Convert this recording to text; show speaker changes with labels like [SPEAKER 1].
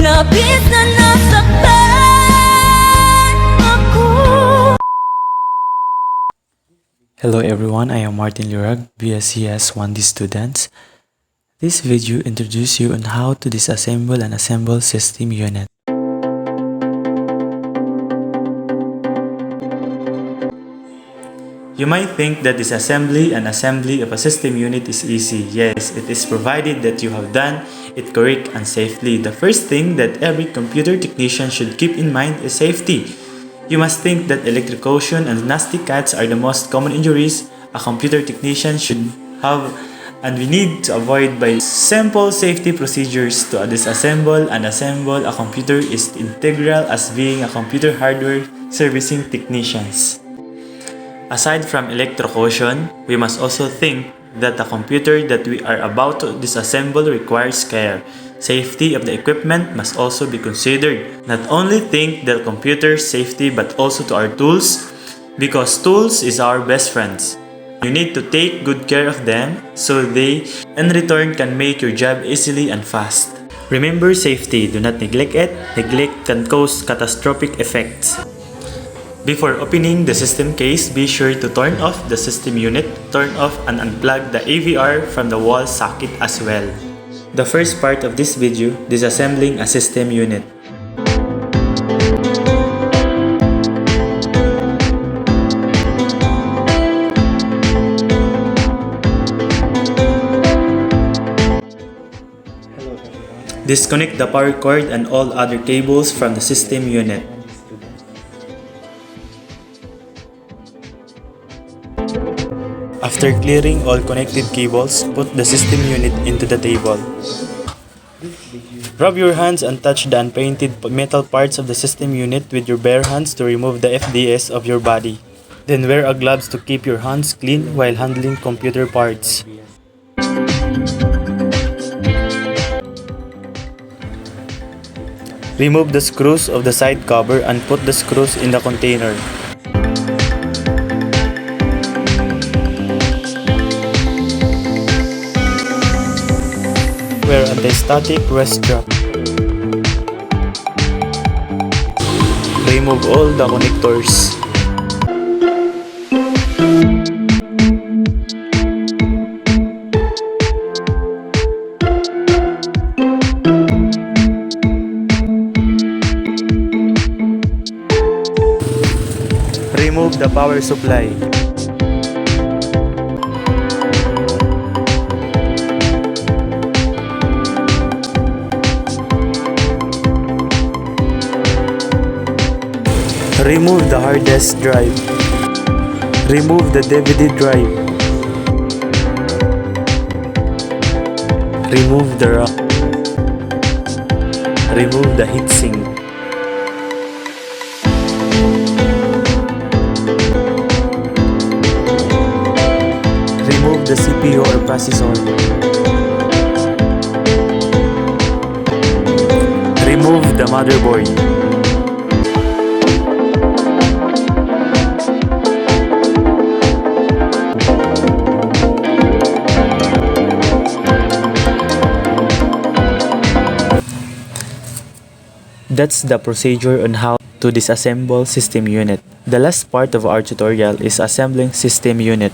[SPEAKER 1] Labis na nasaktan ako.
[SPEAKER 2] Hello everyone, I am Martin Lurag, BSCS 1D students. This video introduces you on how to disassemble and assemble system unit. You might think that disassembly and assembly of a system unit is easy. Yes, it is, provided that you have done it correct and safely. The first thing that every computer technician should keep in mind is safety. You must think that electrocution and nasty cuts are the most common injuries a computer technician should have, and we need to avoid by simple safety procedures. To disassemble and assemble a computer is integral as being a computer hardware servicing technicians. Aside from electrocution, we must also think that the computer that we are about to disassemble requires care. Safety of the equipment must also be considered. Not only think the computer's safety but also to our tools, because tools is our best friends. You need to take good care of them so they in return can make your job easily and fast. Remember safety, do not neglect it. Neglect can cause catastrophic effects. Before opening the system case, be sure to turn off the system unit, turn off and unplug the AVR from the wall socket as well. The first part of this video, disassembling a system unit. Disconnect the power cord and all other cables from the system unit. After clearing all connected cables, put the system unit into the table. Rub your hands and touch the unpainted metal parts of the system unit with your bare hands to remove the FDS of your body. Then wear a gloves to keep your hands clean while handling computer parts. Remove the screws of the side cover and put the screws in the container. Wear anti-static rest strap. Remove all the connectors. Remove the power supply. Remove the hard disk drive. Remove the DVD drive. Remove the RAM. Remove the heatsink. Remove the CPU or processor. Remove the motherboard. That's the procedure on how to disassemble system unit. The last part of our tutorial is assembling system unit.